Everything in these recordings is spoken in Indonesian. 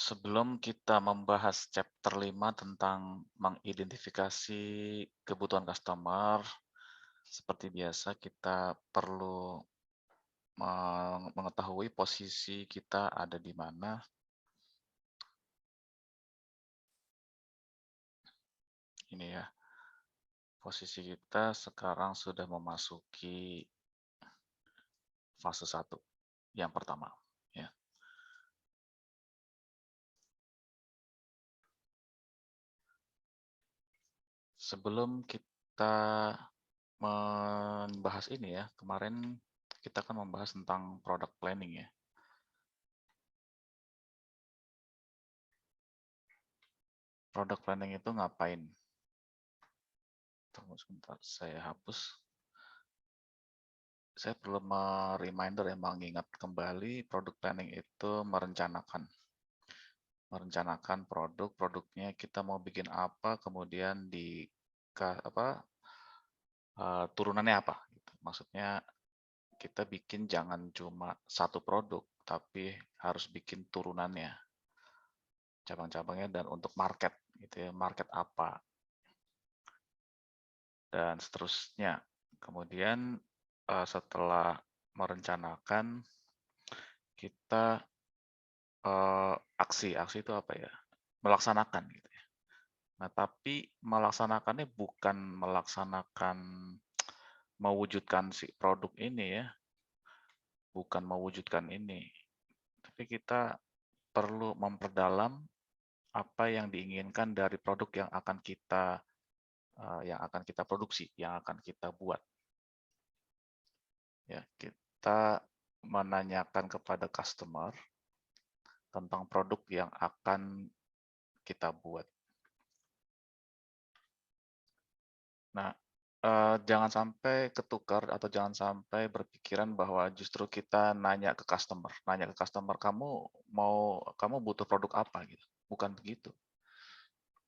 Sebelum kita membahas chapter 5 tentang mengidentifikasi kebutuhan customer, seperti biasa kita perlu mengetahui posisi kita ada di mana. Ini ya, posisi kita sekarang sudah memasuki fase 1 yang pertama. Ya. Sebelum kita membahas ini ya, kemarin kita kan membahas tentang product planning ya. Product planning itu ngapain? Tunggu sebentar, saya hapus. Saya perlu reminder ya, mengingat kembali product planning itu merencanakan produknya kita mau bikin apa, kemudian di turunannya apa. Gitu. Maksudnya kita bikin jangan cuma satu produk, tapi harus bikin turunannya, cabang-cabangnya, dan untuk market, gitu ya, market apa, dan seterusnya. Kemudian setelah merencanakan, kita aksi itu apa ya? Melaksanakan gitu ya. Nah, tapi melaksanakannya bukan melaksanakan mewujudkan si produk ini ya, bukan mewujudkan ini, tapi kita perlu memperdalam apa yang diinginkan dari produk yang akan kita produksi, yang akan kita buat. Ya, kita menanyakan kepada customer tentang produk yang akan kita buat. Nah, jangan sampai ketukar atau jangan sampai berpikiran bahwa justru kita nanya ke customer, kamu butuh produk apa gitu. Bukan begitu.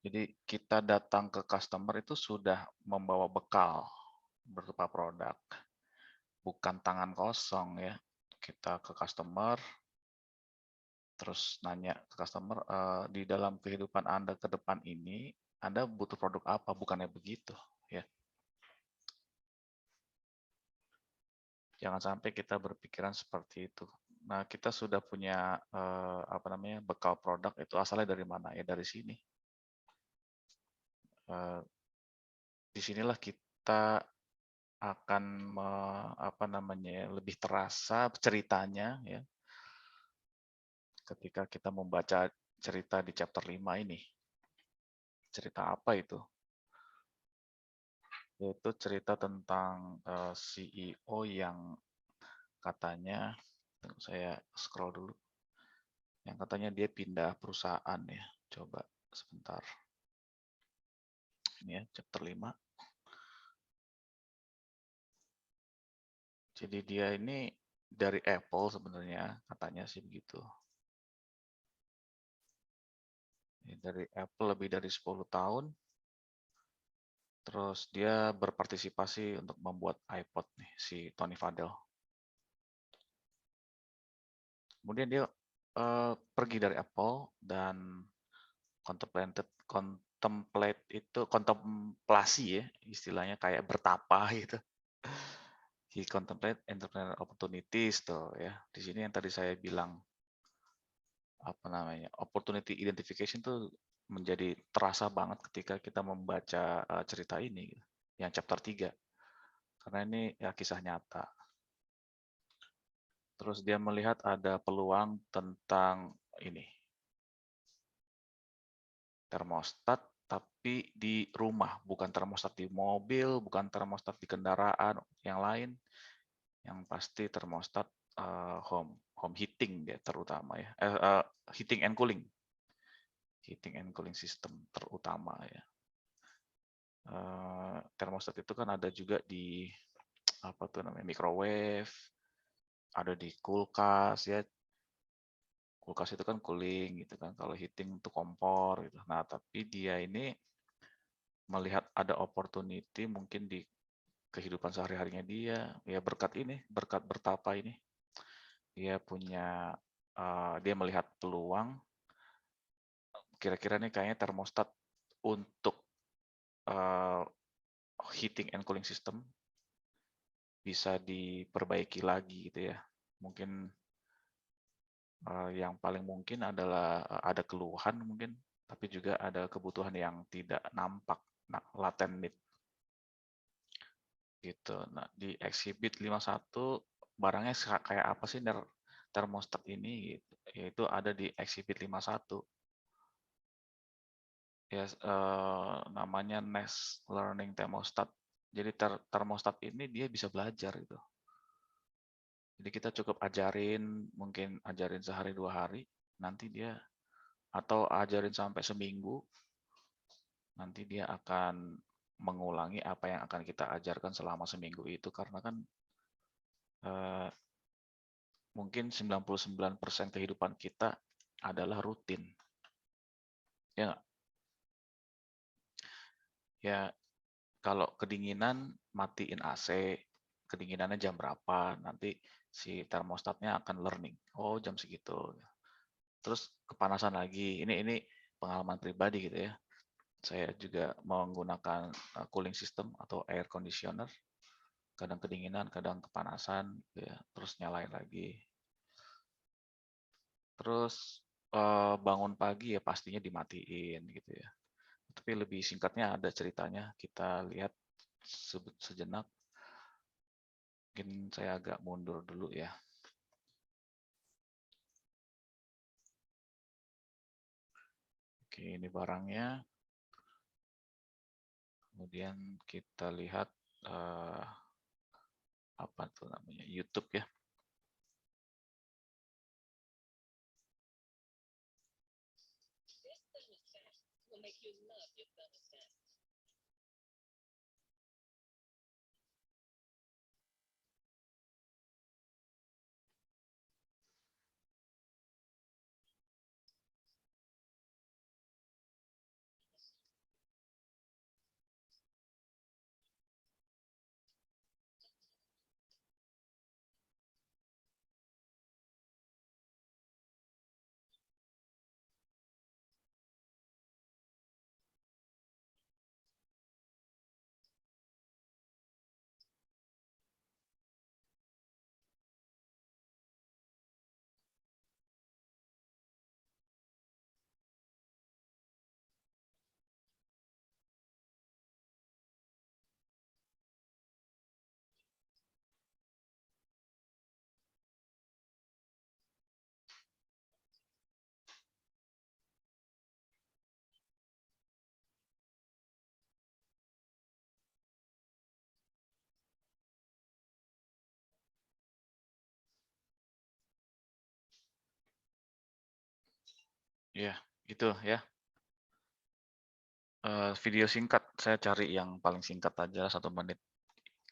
Jadi kita datang ke customer itu sudah membawa bekal berupa produk, bukan tangan kosong ya. Kita ke customer, terus nanya ke customer, di dalam kehidupan Anda ke depan ini, Anda butuh produk apa? Bukannya begitu ya. Jangan sampai kita berpikiran seperti itu. Nah, kita sudah punya bekal produk itu asalnya dari mana? Ya dari sini. Disinilah kita akan lebih terasa ceritanya ya. Ketika kita membaca cerita di chapter 5 ini. Cerita apa itu? Yaitu cerita tentang CEO yang katanya, saya scroll dulu, yang katanya dia pindah perusahaan ya. Coba sebentar. Ini ya, chapter 5. Jadi dia ini dari Apple sebenarnya, katanya sih begitu. Dari Apple lebih dari 10 tahun. Terus dia berpartisipasi untuk membuat iPod nih, si Tony Fadell. Kemudian dia pergi dari Apple dan kontemplasi ya, istilahnya kayak bertapa gitu. He contemplate entrepreneurial opportunities tuh ya. Di sini yang tadi saya bilang opportunity identification tuh menjadi terasa banget ketika kita membaca cerita ini yang chapter 3. Karena ini ya kisah nyata. Terus dia melihat ada peluang tentang ini. Termostat tapi di rumah, bukan termostat di mobil, bukan termostat di kendaraan yang lain. Yang pasti termostat home heating dia terutama ya. Heating and cooling. Heating and cooling system terutama ya. Termostat itu kan ada juga di microwave, ada di kulkas ya. Kulkas itu kan cooling gitu kan, kalau heating itu kompor gitu. Nah, tapi dia ini melihat ada opportunity mungkin di kehidupan sehari-harinya dia, ya berkat bertapa ini. Dia melihat peluang kira-kira nih kayaknya termostat untuk heating and cooling system bisa diperbaiki lagi gitu ya. Mungkin yang paling mungkin adalah ada keluhan mungkin, tapi juga ada kebutuhan yang tidak nampak, latent need gitu. Nah, di exhibit 51 barangnya kayak apa sih termostat ini gitu. Yaitu ada di exhibit 51. Ya, namanya Nest Learning Thermostat. Jadi termostat ini dia bisa belajar gitu. Jadi kita cukup ajarin, mungkin ajarin sehari 2 hari, nanti dia atau ajarin sampai seminggu, nanti dia akan mengulangi apa yang akan kita ajarkan selama seminggu itu, karena kan mungkin 99% kehidupan kita adalah rutin. Ya nggak? Ya, kalau kedinginan matiin AC, kedinginannya jam berapa, nanti si termostatnya akan learning. Oh, jam segitu. Terus kepanasan lagi. Ini pengalaman pribadi gitu ya. Saya juga menggunakan cooling system atau air conditioner. Kadang kedinginan, kadang kepanasan, gitu ya. Terus nyalain lagi. Terus bangun pagi ya pastinya dimatiin gitu ya. Tapi lebih singkatnya ada ceritanya. Kita lihat sejenak. Mungkin saya agak mundur dulu ya. Oke, ini barangnya. Kemudian kita lihat apa tuh namanya, YouTube ya. Ya, gitu ya. Video singkat, saya cari yang paling singkat aja 1 menit.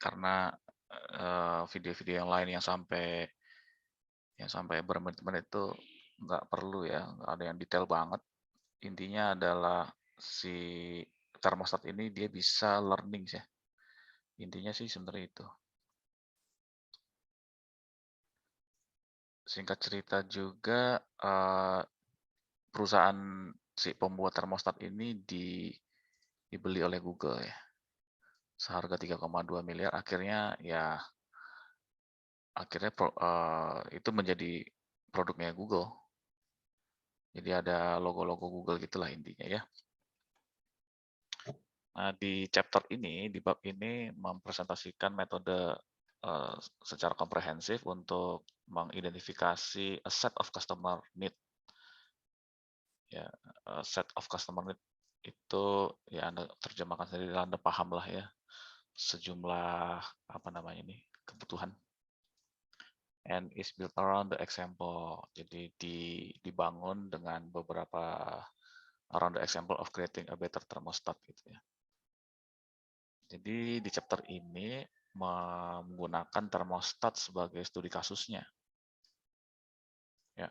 Karena video-video yang lain yang sampai bermenit-menit itu nggak perlu ya, nggak ada yang detail banget. Intinya adalah si termostat ini dia bisa learning ya. Intinya sih sebenarnya itu. Singkat cerita juga, perusahaan si pembuat termostat ini dibeli oleh Google ya. Seharga 3,2 miliar, akhirnya itu menjadi produknya Google. Jadi ada logo-logo Google gitulah intinya ya. Nah, di chapter ini, di bab ini mempresentasikan metode secara komprehensif untuk mengidentifikasi a set of customer need. Ya, set of customer need itu ya Anda terjemahkan sendiri, Anda paham lah ya, sejumlah apa namanya ini, kebutuhan. And is built around the example. Jadi dibangun dengan beberapa around the example of creating a better thermostat gitu ya. Jadi di chapter ini menggunakan termostat sebagai studi kasusnya. Ya.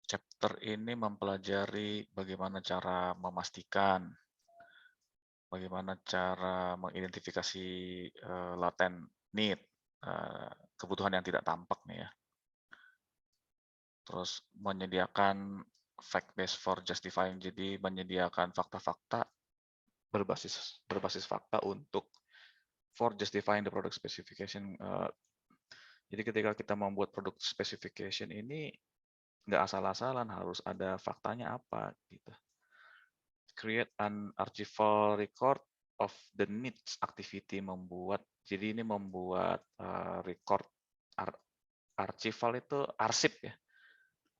Chapter ini mempelajari bagaimana cara memastikan, bagaimana cara mengidentifikasi latent need. kebutuhan yang tidak tampak nih ya. Terus menyediakan fact based for justifying, jadi menyediakan fakta-fakta berbasis fakta untuk for justifying the product specification. Jadi ketika kita membuat product specification ini nggak asal-asalan, harus ada faktanya apa gitu. Create an archival record of the needs activity, jadi ini membuat record archival itu arsip ya,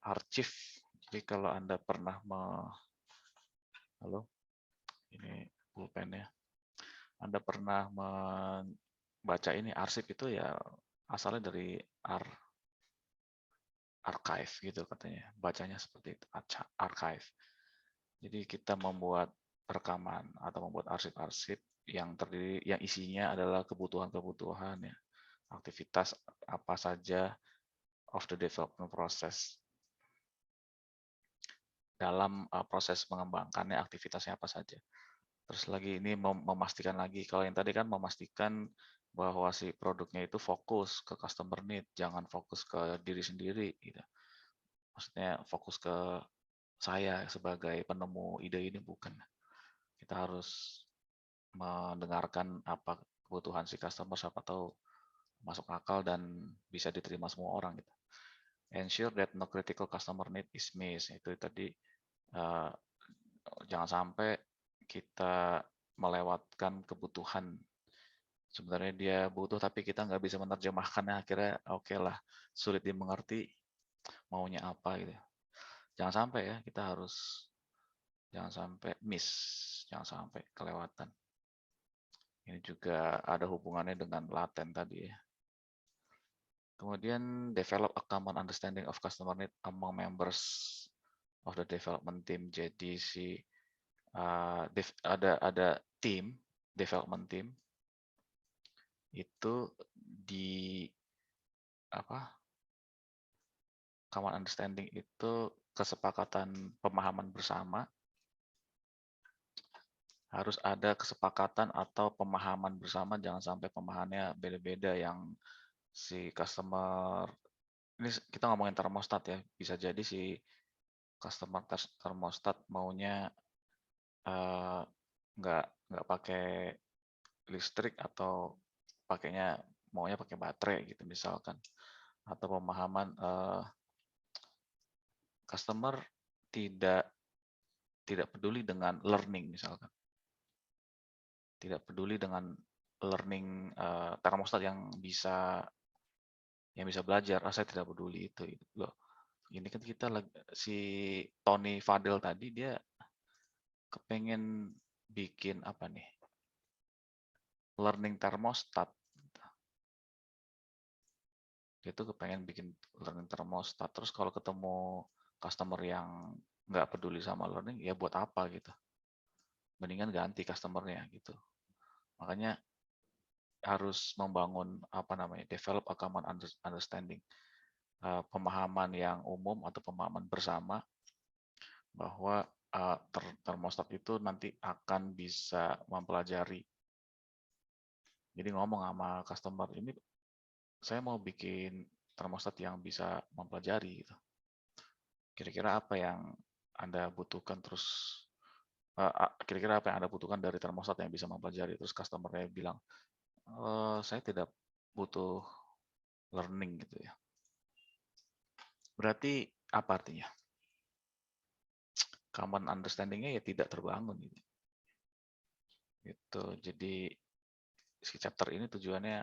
arsip. Jadi kalau Anda pernah halo, ini pulpennya. Anda pernah membaca ini arsip itu ya asalnya dari archive gitu katanya. Bacanya seperti itu, archive. Jadi kita membuat rekaman atau membuat arsip-arsip yang terdiri, yang isinya adalah kebutuhan-kebutuhan ya, aktivitas apa saja of the development process. Dalam proses mengembangkannya, aktivitasnya apa saja. Terus lagi ini memastikan lagi, kalau yang tadi kan memastikan bahwa si produknya itu fokus ke customer need, jangan fokus ke diri sendiri gitu. Maksudnya fokus ke saya sebagai penemu ide ini, bukan. Kita harus mendengarkan apa kebutuhan si customer, siapa tahu masuk akal dan bisa diterima semua orang gitu. Ensure that no critical customer need is missed. Itu tadi jangan sampai kita melewatkan kebutuhan. Sebenarnya dia butuh tapi kita nggak bisa menerjemahkannya, akhirnya oke lah, sulit dimengerti maunya apa gitu. Jangan sampai ya, kita harus jangan sampai miss, jangan sampai kelewatan. Ini juga ada hubungannya dengan laten tadi ya. Kemudian develop a common understanding of customer need among members of the development team. Jadi si ada tim, development team itu di common understanding itu kesepakatan pemahaman bersama. Harus ada kesepakatan atau pemahaman bersama, jangan sampai pemahamannya beda-beda, yang si customer, ini kita ngomongin termostat ya, bisa jadi si customer termostat maunya nggak pakai listrik atau maunya pakai baterai gitu misalkan, atau pemahaman customer tidak peduli dengan learning misalkan, tidak peduli dengan learning termostat yang bisa belajar, saya tidak peduli itu loh. Ini kan kita si Tony Fadel tadi dia kepengen bikin apa nih, learning termostat. Dia tuh kepengen bikin learning termostat, terus kalau ketemu customer yang nggak peduli sama learning, ya buat apa gitu, mendingan ganti customernya gitu. Makanya harus membangun develop a common understanding, pemahaman yang umum atau pemahaman bersama bahwa termostat itu nanti akan bisa mempelajari. Jadi ngomong sama customer, ini saya mau bikin termostat yang bisa mempelajari gitu. Kira-kira apa yang Anda butuhkan, terus kira-kira apa yang Anda butuhkan dari termostat yang bisa mempelajari. Terus customer-nya bilang, saya tidak butuh learning gitu ya. Berarti apa artinya? Common understanding-nya ya tidak terbangun gitu. Gitu. Jadi si chapter ini tujuannya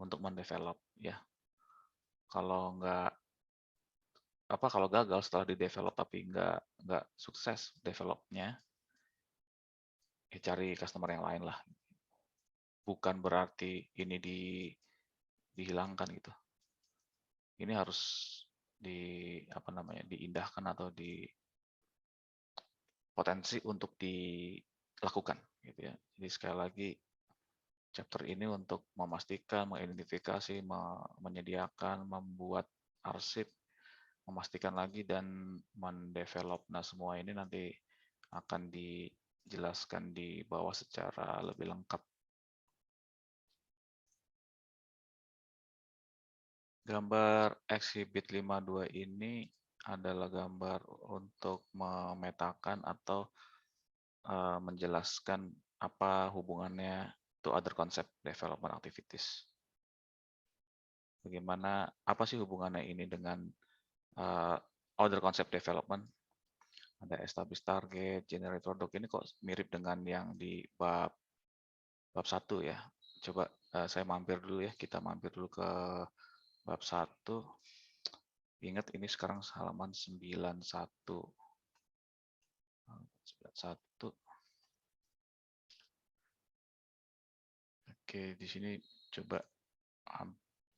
untuk mendevelop ya. Kalau gagal setelah di develop tapi nggak sukses developnya, ya cari customer yang lain lah. Bukan berarti ini dihilangkan gitu. Ini harus diindahkan atau potensi untuk dilakukan gitu ya. Jadi sekali lagi chapter ini untuk memastikan, mengidentifikasi, menyediakan, membuat arsip, memastikan lagi dan mendevelop. Nah, semua ini nanti akan dijelaskan di bawah secara lebih lengkap. Gambar exhibit 52 ini adalah gambar untuk memetakan atau menjelaskan apa hubungannya to other concept development activities. Bagaimana, apa sih hubungannya ini dengan other concept development? Ada establish target, generate product, ini kok mirip dengan yang di bab 1 ya. Coba saya mampir dulu ya, kita mampir dulu ke bab 1. Ingat ini sekarang halaman 91. 91. Oke, di sini coba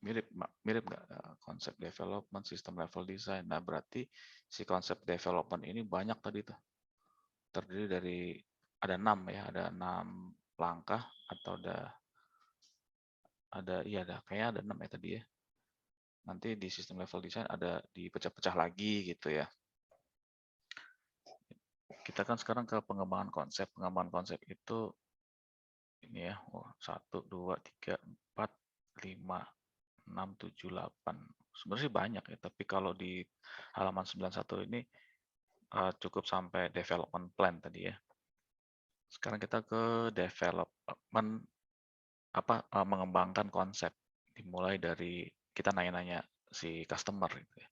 mirip mirip nggak konsep development, sistem level design. Nah, berarti si konsep development ini banyak tadi tuh. Terdiri dari ada 6 ya, ada 6 langkah atau ada kayaknya ada 6 ya tadi ya. Nanti di sistem level design ada dipecah-pecah lagi gitu ya. Kita kan sekarang ke pengembangan konsep. Pengembangan konsep itu ini ya, 1, 2, 3, 4, 5, 6, 7, 8. Sebenarnya sih banyak ya, tapi kalau di halaman 91 ini cukup sampai development plan tadi ya. Sekarang kita ke development mengembangkan konsep. Dimulai dari kita nanya-nanya si customer gitu ya.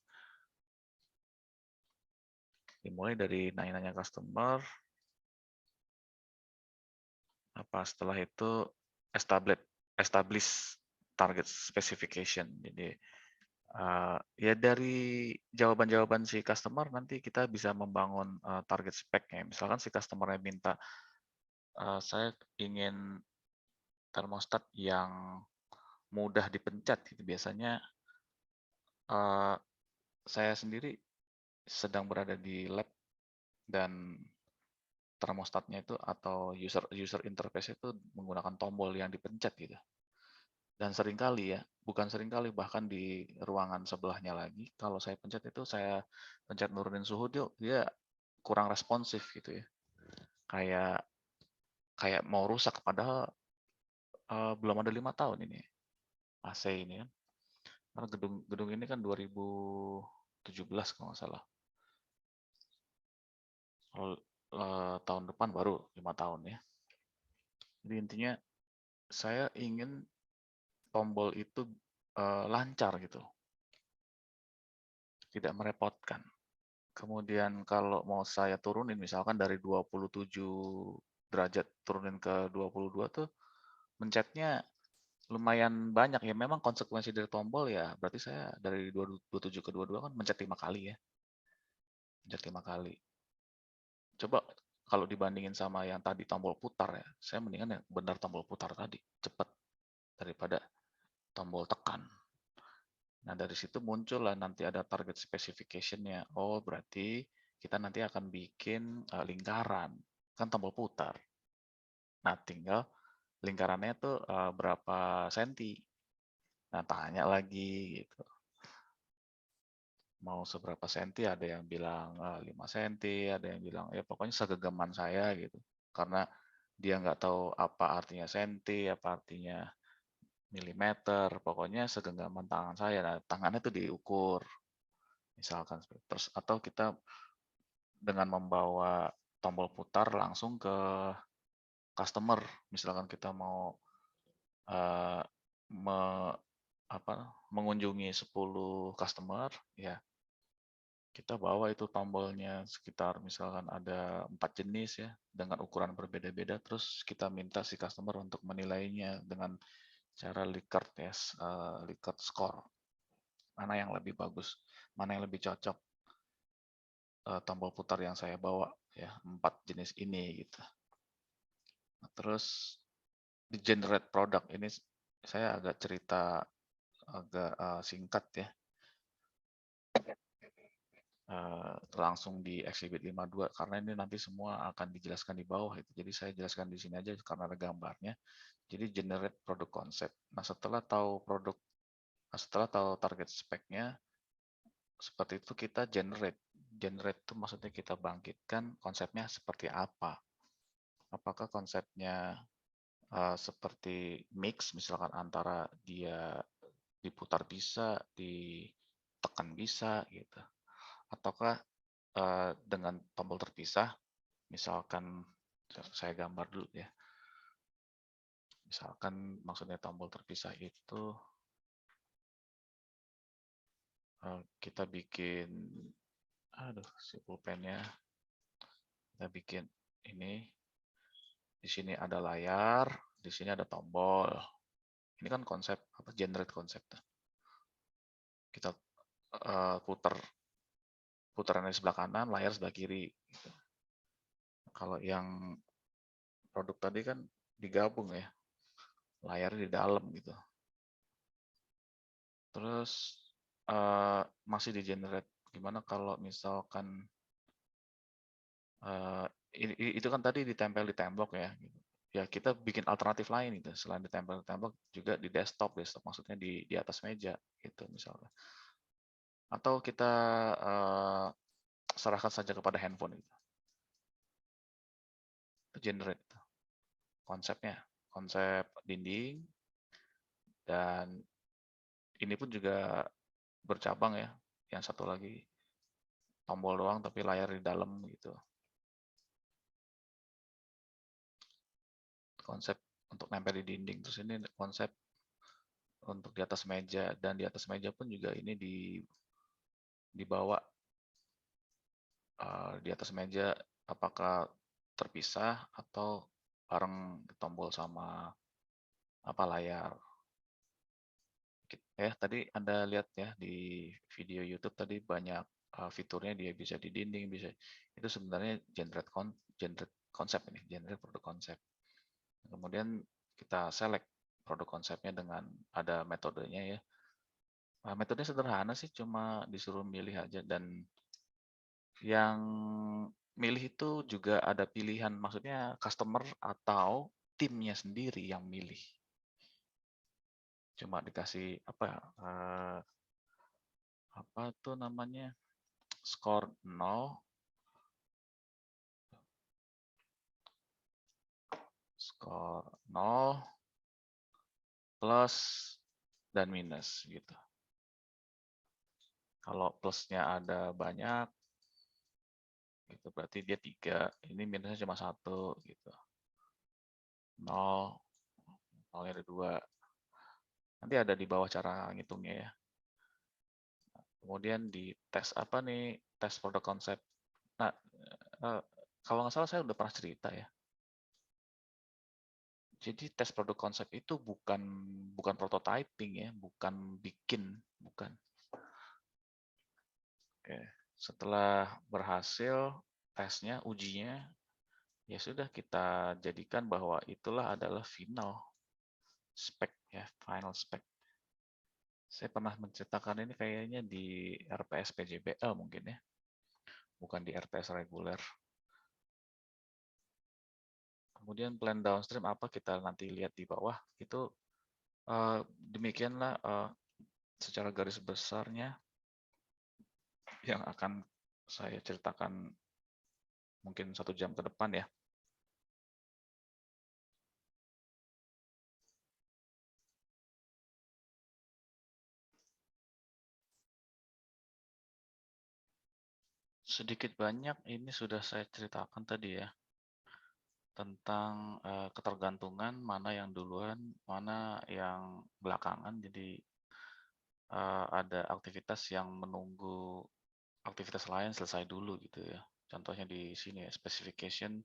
Dimulai dari nanya-nanya customer, setelah itu establish target specification. Jadi ya dari jawaban-jawaban si customer nanti kita bisa membangun target spec-nya. Misalkan si customer-nya minta saya ingin termostat yang mudah dipencet gitu. Biasanya saya sendiri sedang berada di lab dan termostatnya itu atau user interface itu menggunakan tombol yang dipencet gitu. Dan seringkali ya, bukan seringkali, bahkan di ruangan sebelahnya lagi, kalau saya pencet itu saya pencet nurunin suhu dia kurang responsif gitu ya. Kayak kayak mau rusak padahal belum ada 5 tahun ini AC ini kan. Karena gedung ini kan 2017 kalau nggak salah. Kalau tahun depan baru 5 tahun ya. Jadi intinya saya ingin tombol itu lancar gitu, tidak merepotkan. Kemudian kalau mau saya turunin, misalkan dari 27 derajat turunin ke 22 tuh, mencetnya lumayan banyak ya. Memang konsekuensi dari tombol ya, berarti saya dari 27 ke 22 kan mencet 5 kali ya. Mencet 5 kali. Coba kalau dibandingin sama yang tadi tombol putar ya, saya mendingan yang benar tombol putar tadi, cepat daripada tombol tekan. Nah, dari situ muncullah nanti ada target specification-nya. Oh, berarti kita nanti akan bikin lingkaran. Kan tombol putar. Nah, tinggal lingkarannya tuh berapa senti. Nah, tanya lagi gitu. Mau seberapa senti, ada yang bilang 5 senti, ada yang bilang ya pokoknya segenggaman saya gitu. Karena dia nggak tahu apa artinya senti, apa artinya milimeter, pokoknya segenggaman tangan saya. Nah, tangannya tuh diukur. Misalkan terus atau kita dengan membawa tombol putar langsung ke customer, misalkan kita mau uh, me, mengunjungi 10 customer, ya kita bawa itu tombolnya sekitar misalkan ada 4 jenis ya dengan ukuran berbeda-beda, terus kita minta si customer untuk menilainya dengan cara Likert ya, Likert score, mana yang lebih bagus, mana yang lebih cocok tombol putar yang saya bawa ya, 4 jenis ini gitu. Nah, terus di generate product ini saya agak cerita agak singkat ya. Langsung di exhibit 52 karena ini nanti semua akan dijelaskan di bawah itu. Jadi saya jelaskan di sini aja karena ada gambarnya. Jadi generate product concept. Nah, setelah tahu target speknya, seperti itu kita generate. Generate itu maksudnya kita bangkitkan konsepnya seperti apa. Apakah konsepnya seperti mix, misalkan antara dia diputar bisa, ditekan bisa gitu. Ataukah dengan tombol terpisah, misalkan saya gambar dulu ya. Misalkan maksudnya tombol terpisah itu kita bikin, aduh si pulpennya, kita bikin ini, di sini ada layar, di sini ada tombol. Ini kan konsep apa, generate konsep. Kita putar putaran di sebelah kanan, layar sebelah kiri. Gitu. Kalau yang produk tadi kan digabung ya, layarnya di dalam gitu. Terus masih di generate. Gimana kalau misalkan itu kan tadi ditempel di tembok ya. Gitu. Ya kita bikin alternatif lain gitu. Selain ditempel di tembok juga di desktop maksudnya di atas meja gitu misalnya. Atau kita serahkan saja kepada handphone gitu. Generate konsepnya, konsep dinding, dan ini pun juga bercabang ya. Yang satu lagi tombol doang tapi layar di dalam gitu. Konsep untuk nempel di dinding. Terus ini konsep untuk di atas meja, dan di atas meja pun juga ini dibawa di atas meja, apakah terpisah atau bareng tombol sama apa layar. Tadi Anda lihat ya di video YouTube tadi banyak fiturnya, dia bisa di dinding, bisa itu sebenarnya generate konsep ini, generate produk konsep. Kemudian kita select produk konsepnya dengan ada metodenya ya. Metodenya sederhana sih, cuma disuruh milih aja, dan yang milih itu juga ada pilihan, maksudnya customer atau timnya sendiri yang milih. Cuma dikasih apa tuh namanya, skor 0, skor 0, plus, dan minus gitu. Kalau plusnya ada banyak, gitu berarti dia 3, ini minusnya cuma 1 gitu. 0, 0-nya ada 2. Nanti ada di bawah cara ngitungnya ya. Kemudian di tes apa nih, tes produk konsep. Nah, kalau nggak salah saya udah pernah cerita ya. Jadi tes produk konsep itu bukan prototyping ya, bukan bikin, bukan. Oke. Setelah berhasil tesnya, ujinya, ya sudah kita jadikan bahwa itulah adalah final spec ya, final spec. Saya pernah menceritakan ini kayaknya di RPS PJBL mungkin ya, bukan di RPS reguler. Kemudian plan downstream apa kita nanti lihat di bawah itu. Demikianlah secara garis besarnya yang akan saya ceritakan mungkin 1 jam ke depan ya. Sedikit banyak ini sudah saya ceritakan tadi ya, tentang ketergantungan, mana yang duluan, mana yang belakangan. Jadi ada aktivitas yang menunggu aktivitas lain selesai dulu gitu ya. Contohnya di sini ya, specification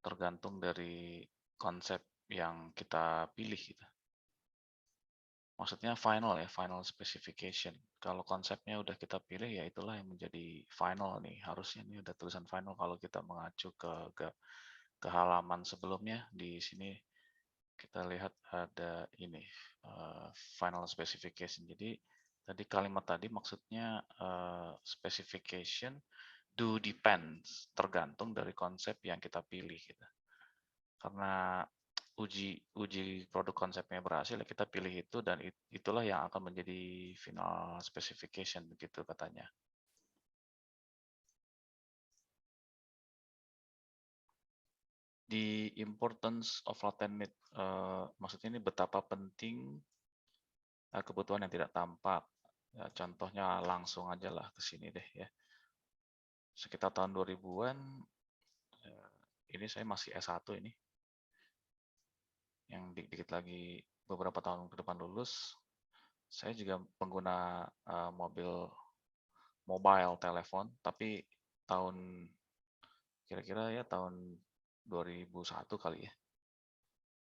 tergantung dari konsep yang kita pilih gitu. Maksudnya final ya, final specification. Kalau konsepnya udah kita pilih, ya itulah yang menjadi final nih. Harusnya ini udah tulisan final kalau kita mengacu ke halaman sebelumnya. Di sini kita lihat ada ini, final specification. Jadi tadi kalimat tadi maksudnya specification do depends, tergantung dari konsep yang kita pilih gitu. Karena uji produk konsepnya berhasil, ya kita pilih itu, dan itulah yang akan menjadi final specification begitu katanya. Di importance of latent need, maksudnya ini betapa penting kebutuhan yang tidak tampak. Ya, contohnya langsung aja lah ke sini deh ya. Sekitar tahun 2000-an, ini saya masih S1 ini, yang dikit lagi beberapa tahun ke depan lulus. Saya juga pengguna mobile telepon, tapi tahun kira-kira ya tahun 2001 kali ya.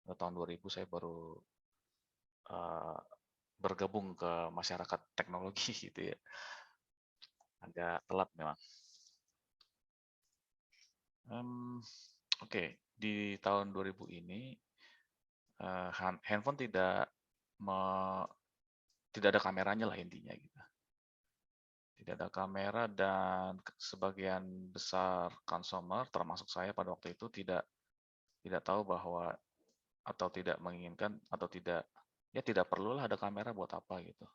Atau tahun 2000 saya baru uh, bergabung ke masyarakat teknologi gitu ya. Agak telat memang. Oke, di tahun 2000 ini handphone tidak ada kameranya lah intinya gitu. Tidak ada kamera dan sebagian besar consumer termasuk saya pada waktu itu tidak tahu bahwa atau tidak menginginkan atau tidak perlulah ada kamera buat apa gitu.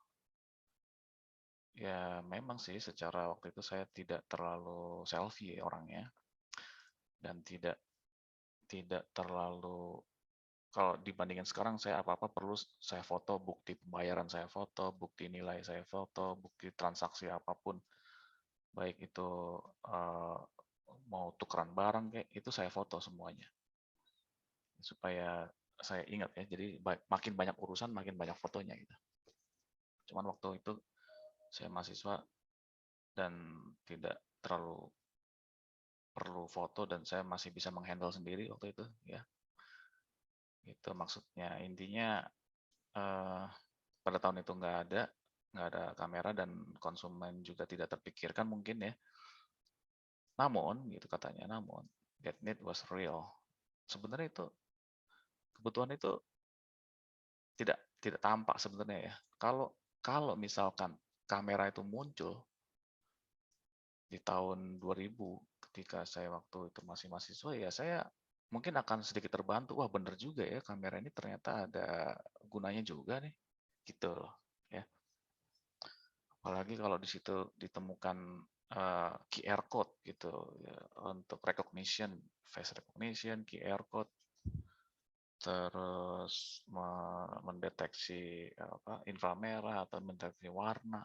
Ya memang sih secara waktu itu saya tidak terlalu selfie orangnya dan tidak terlalu, kalau dibandingkan sekarang saya apa-apa perlu saya foto, bukti pembayaran saya foto, bukti nilai saya foto, bukti transaksi apapun, baik itu eh, mau tukeran barang kayak itu saya foto semuanya supaya saya ingat ya. Jadi makin banyak urusan makin banyak fotonya gitu. Cuman waktu itu saya mahasiswa dan tidak terlalu perlu foto dan saya masih bisa menghandle sendiri waktu itu ya. Itu maksudnya intinya eh, pada tahun itu nggak ada kamera dan konsumen juga tidak terpikirkan mungkin ya. Namun gitu katanya, namun that need was real. Sebenarnya itu kebutuhan itu tidak tampak sebenarnya ya. Kalau kalau misalkan kamera itu muncul di tahun 2000 ketika saya waktu itu masih mahasiswa ya saya mungkin akan sedikit terbantu. Wah bener juga ya kamera ini ternyata ada gunanya juga nih. Gitu loh ya. Apalagi kalau di situ ditemukan QR code gitu ya, untuk recognition, face recognition, QR code, terus mendeteksi inframerah atau mendeteksi warna.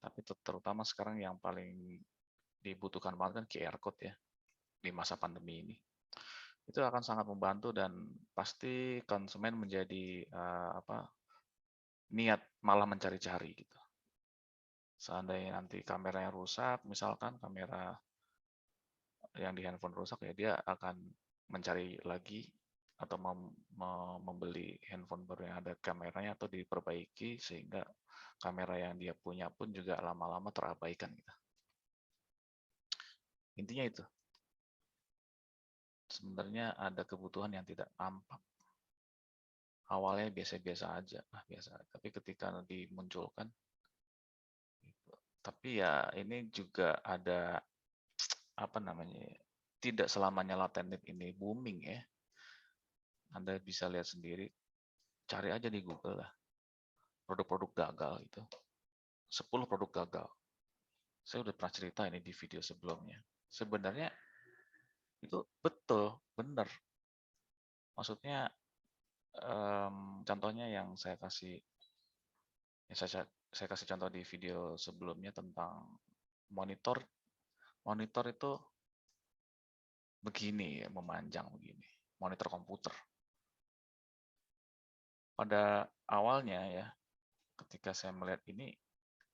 Tapi terutama sekarang yang paling dibutuhkan banget kan QR code ya di masa pandemi ini. Itu akan sangat membantu dan pasti konsumen menjadi niat malah mencari-cari gitu. Seandainya nanti kameranya rusak, misalkan kamera yang di handphone rusak ya dia akan mencari lagi atau membeli handphone baru yang ada kameranya atau diperbaiki sehingga kamera yang dia punya pun juga lama-lama terabaikan gitu. Intinya itu. Sebenarnya ada kebutuhan yang tidak tampak. Awalnya biasa-biasa aja, biasa. Tapi ketika dimunculkan, gitu. Tapi ya ini juga ada apa namanya? Tidak selamanya latent need ini booming ya. Anda bisa lihat sendiri, cari aja di Google lah. Produk-produk gagal itu. 10 produk gagal. Saya udah pernah cerita ini di video sebelumnya. Sebenarnya itu betul, benar. Maksudnya contohnya yang saya kasih contoh di video sebelumnya tentang monitor. Monitor itu begini ya, memanjang begini. Monitor komputer. Pada awalnya ya, ketika saya melihat ini,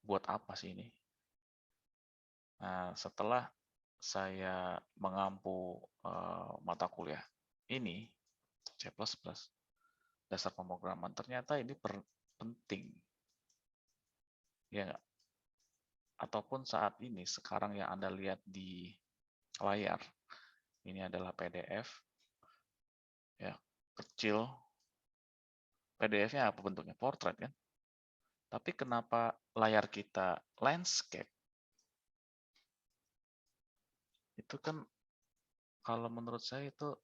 buat apa sih ini? Nah, setelah saya mengampu mata kuliah ini, C++, dasar pemrograman, ternyata ini penting. Ya nggak? Ataupun saat ini, sekarang yang Anda lihat di layar, ini adalah PDF, ya kecil. PDF-nya apa bentuknya? Portrait kan? Tapi kenapa layar kita landscape? Itu kan kalau menurut saya itu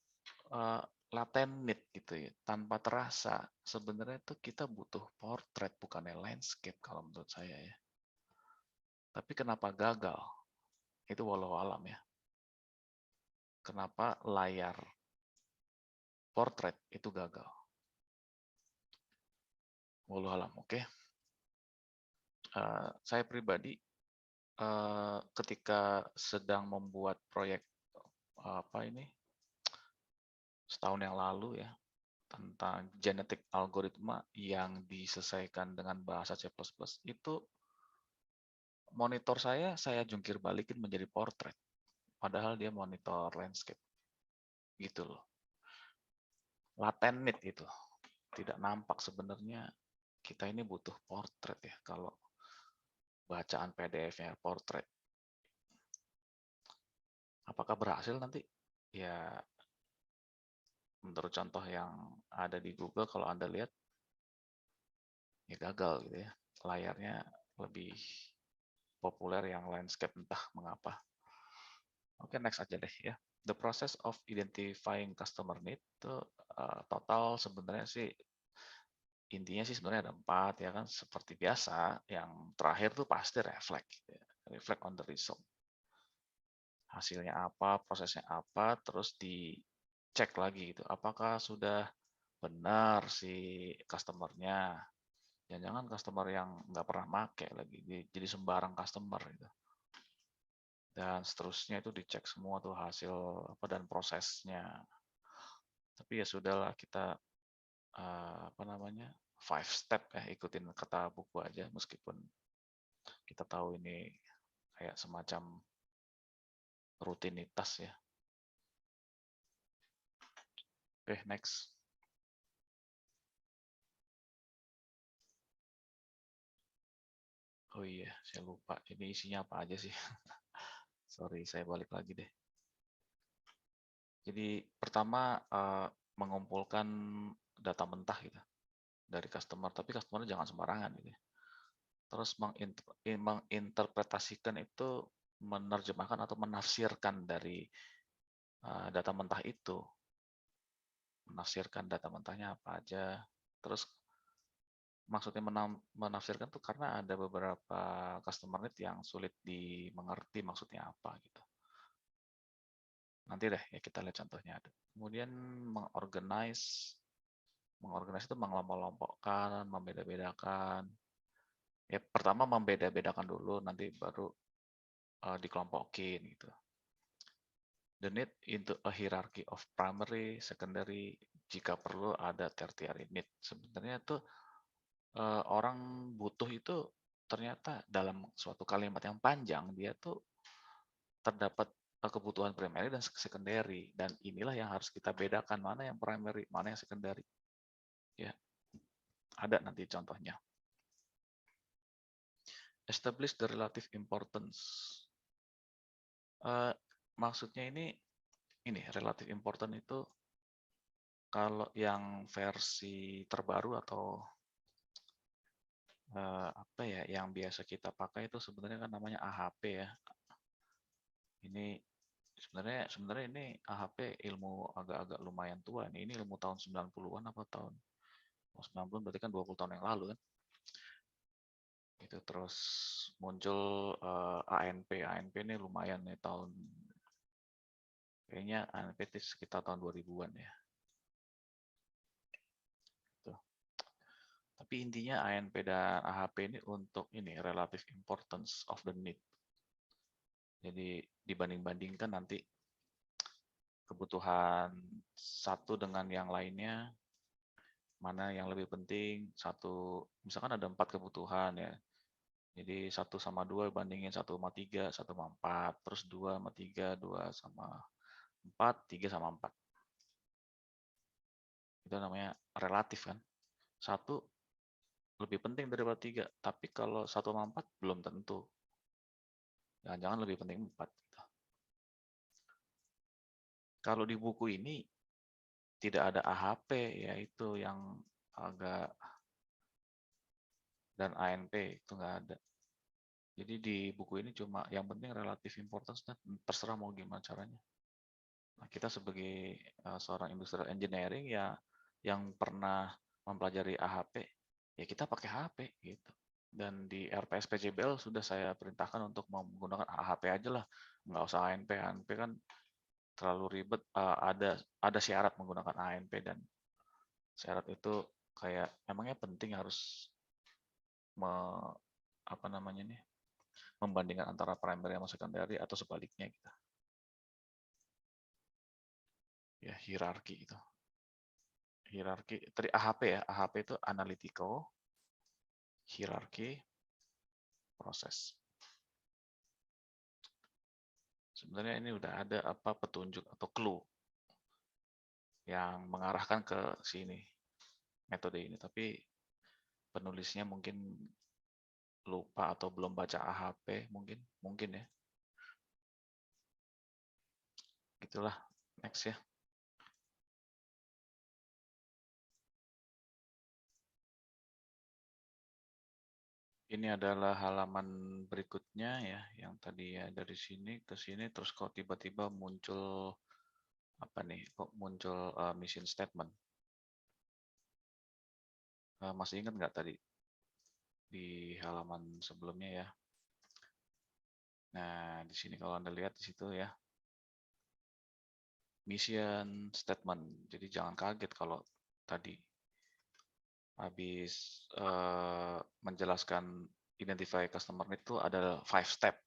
latent need gitu ya, tanpa terasa. Sebenarnya itu kita butuh portrait bukannya landscape kalau menurut saya ya. Tapi kenapa gagal? Itu walau alam ya. Kenapa layar portrait itu gagal? Wallahualam, oke. Saya pribadi ketika sedang membuat proyek apa ini setahun yang lalu ya tentang genetik algoritma yang diselesaikan dengan bahasa C++, itu monitor saya jungkir balikin menjadi portrait, padahal dia monitor landscape gitu loh. Latent need itu tidak nampak sebenarnya kita ini butuh portrait ya kalau bacaan PDF-nya portrait. Apakah berhasil nanti? Ya, menurut contoh yang ada di Google, kalau Anda lihat, ya gagal gitu ya. Layarnya lebih populer yang landscape, entah mengapa. Oke, next aja deh ya. The process of identifying customer need itu total sebenarnya sih intinya sih sebenarnya ada 4 ya kan, seperti biasa. Yang terakhir tuh pasti reflect, gitu ya. Reflect on the result. Hasilnya apa, prosesnya apa, terus dicek lagi gitu. Apakah sudah benar si customer-nya? Jangan-jangan customer yang nggak pernah make lagi, jadi sembarang customer gitu. Dan seterusnya itu dicek semua tuh hasil apa dan prosesnya. Tapi ya sudahlah kita apa namanya 5 step ya, ikutin kata buku aja meskipun kita tahu ini kayak semacam rutinitas ya. Oke, next. Oh iya, saya lupa. Ini isinya apa aja sih? Sorry, saya balik lagi deh. Jadi pertama mengumpulkan data mentah gitu dari customer, tapi customer jangan sembarangan gitu ya. Terus menginterpretasikan itu, menerjemahkan atau menafsirkan dari data mentah itu. Menafsirkan data mentahnya apa aja. Terus maksudnya menafsirkan tuh karena ada beberapa customer need yang sulit dimengerti maksudnya apa gitu. Nanti deh ya kita lihat contohnya. Kemudian mengorganize itu mengelompok-kelompokkan, membeda-bedakan. Ya pertama membeda-bedakan dulu, nanti baru dikelompokin gitu. The need into a hierarchy of primary, secondary, jika perlu ada tertiary need. Sebenarnya tuh orang butuh itu ternyata dalam suatu kalimat yang panjang dia tuh terdapat kebutuhan primary dan secondary, dan inilah yang harus kita bedakan mana yang primary, mana yang secondary. Ya, ada nanti contohnya. Establish the relative importance. Maksudnya ini relative important itu kalau yang versi terbaru atau apa ya yang biasa kita pakai itu sebenarnya kan namanya AHP ya. Ini sebenarnya ini AHP ilmu agak-agak lumayan tua nih. Ini ilmu tahun 90-an apa tahun 90 berarti kan 20 tahun yang lalu kan. Itu terus muncul ANP ini lumayan nih tahun kayaknya ANP itu sekitar tahun 2000-an ya. Tuh. Tapi intinya ANP dan AHP ini untuk ini relative importance of the need. Jadi dibanding-bandingkan nanti kebutuhan satu dengan yang lainnya, mana yang lebih penting. Satu, misalkan ada 4 kebutuhan ya. Jadi 1 sama 2 bandingin 1 sama 3, 1 sama 4. Terus 2 sama 3, 2 sama 4, 3 sama 4. Itu namanya relatif kan. Satu lebih penting daripada 3, tapi kalau 1 sama 4 belum tentu. Jangan-jangan lebih penting 4. Gitu. Kalau di buku ini tidak ada AHP, yaitu yang agak, dan ANP itu nggak ada. Jadi di buku ini cuma yang penting relative importance, dan terserah mau gimana caranya. Nah, kita sebagai seorang industrial engineering ya yang pernah mempelajari AHP, ya kita pakai HP gitu. Dan di RPSPJBL sudah saya perintahkan untuk menggunakan AHP aja lah, nggak usah ANP. ANP kan terlalu ribet. Ada syarat menggunakan ANP, dan syarat itu Kayak emangnya penting harus apa namanya nih, membandingkan antara primary sama secondary atau sebaliknya gitu. Ya, hierarki itu. Hierarki tadi AHP ya. AHP itu analytical, hierarki, proses. Sebenarnya ini udah ada apa petunjuk atau clue yang mengarahkan ke sini, metode ini, tapi penulisnya mungkin lupa atau belum baca AHP, mungkin ya. Gitulah, next ya. Ini adalah halaman berikutnya ya, yang tadi ya dari sini ke sini, terus kok tiba-tiba muncul apa nih? Kok muncul mission statement? Masih ingat nggak tadi di halaman sebelumnya ya? Nah, di sini kalau Anda lihat di situ ya, mission statement. Jadi jangan kaget kalau tadi habis menjelaskan identify customer need itu ada 5 step.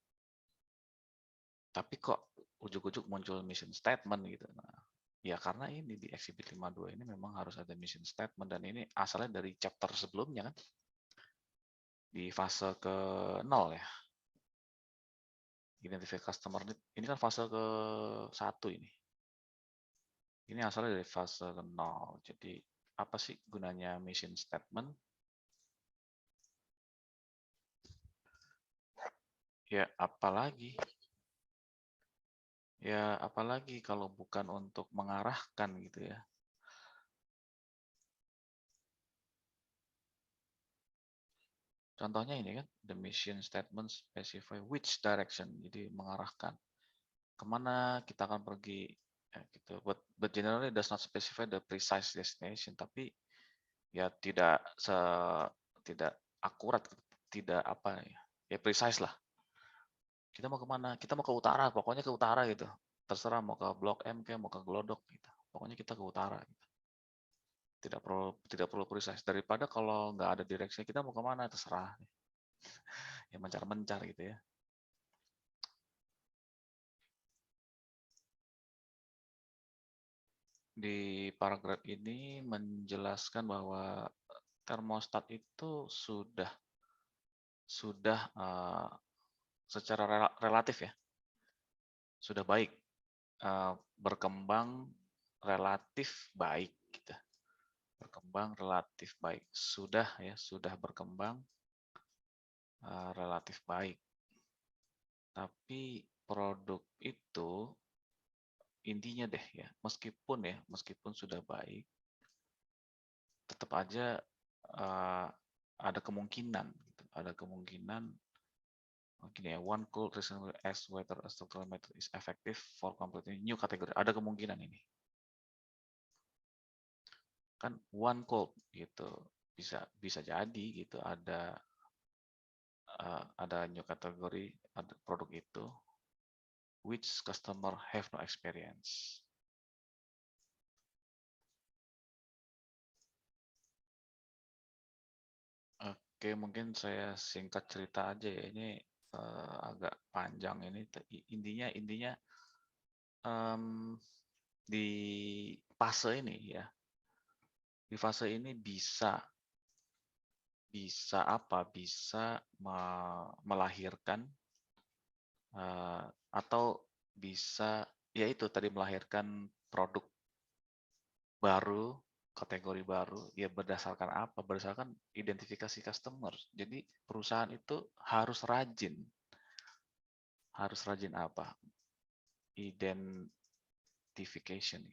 Tapi kok ujuk-ujuk muncul mission statement gitu. Nah, ya karena ini di Exhibit 52 ini memang harus ada mission statement, dan ini asalnya dari chapter sebelumnya kan. Di fase ke 0 ya. Identify customer need. Ini kan fase ke 1 ini. Ini asalnya dari fase ke 0. Jadi apa sih gunanya mission statement? Ya apalagi kalau bukan untuk mengarahkan gitu ya. Contohnya ini kan, the mission statement specify which direction, jadi mengarahkan kemana kita akan pergi ya, gitu. But generally does not specify the precise destination, tapi ya tidak akurat, tidak apa ya, ya precise lah. Kita mau kemana? Kita mau ke utara, pokoknya ke utara gitu. Terserah mau ke Blok M kayak mau ke Glodok gitu. Pokoknya kita ke utara gitu. Tidak perlu precise. Daripada kalau nggak ada direksi, kita mau kemana terserah. Ya mencar-mencar gitu ya. Di paragraf ini menjelaskan bahwa termostat itu sudah secara relatif ya, sudah baik, berkembang relatif baik gitu. Berkembang relatif baik, sudah berkembang relatif baik. Tapi produk itu intinya deh ya, meskipun sudah baik, tetap aja ada kemungkinan gitu. Ada kemungkinan gini ya, one could reasonably ask whether a structural method is effective for completing new category. Ada kemungkinan ini. Kan one could gitu. Bisa jadi gitu ada new category, ada produk itu which customer have no experience. Oke, mungkin saya singkat cerita aja ya. Ini agak panjang ini. Intinya di fase ini ya. Di fase ini bisa melahirkan atau bisa yaitu tadi melahirkan produk baru, kategori baru, ya berdasarkan apa? Berdasarkan identifikasi customer. Jadi perusahaan itu harus rajin. Harus rajin apa? Identification.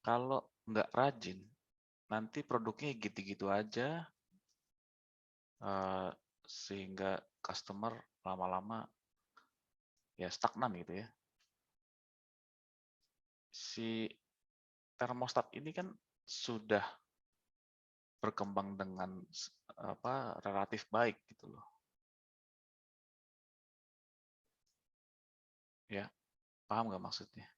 Kalau nggak rajin, nanti produknya gitu-gitu aja, sehingga customer lama-lama ya stagnan gitu ya. Si termostat ini kan sudah berkembang dengan relatif baik gitu loh. Ya, paham nggak maksudnya?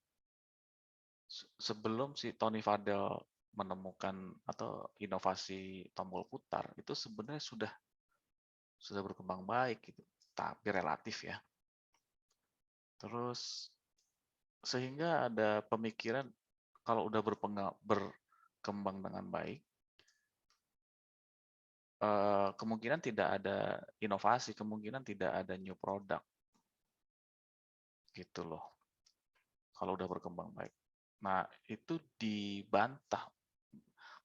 sebelum si Tony Fadell menemukan atau inovasi tombol putar, itu sebenarnya sudah berkembang baik gitu, tapi relatif ya. Terus sehingga ada pemikiran kalau udah berkembang dengan baik, kemungkinan tidak ada inovasi, kemungkinan tidak ada new product, gitu loh. Kalau udah berkembang baik. Nah, itu dibantah,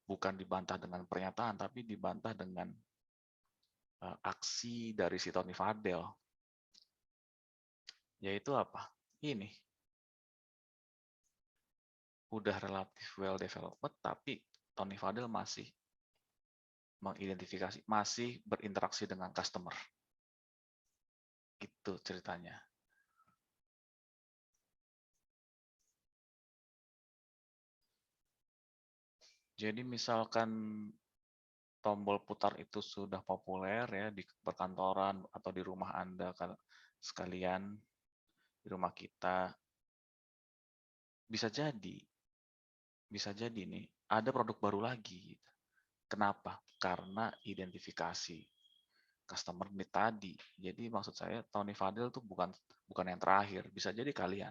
bukan dibantah dengan pernyataan, tapi dibantah dengan aksi dari si Tony Fadell. Yaitu apa? Ini udah relatif well developed, tapi Tony Fadell masih mengidentifikasi, masih berinteraksi dengan customer. Itu ceritanya. Jadi misalkan tombol putar itu sudah populer ya di perkantoran atau di rumah Anda sekalian, di rumah kita, bisa jadi nih ada produk baru lagi. Kenapa? Karena identifikasi customer need tadi. Jadi maksud saya Tony Fadell tuh bukan yang terakhir, bisa jadi kalian.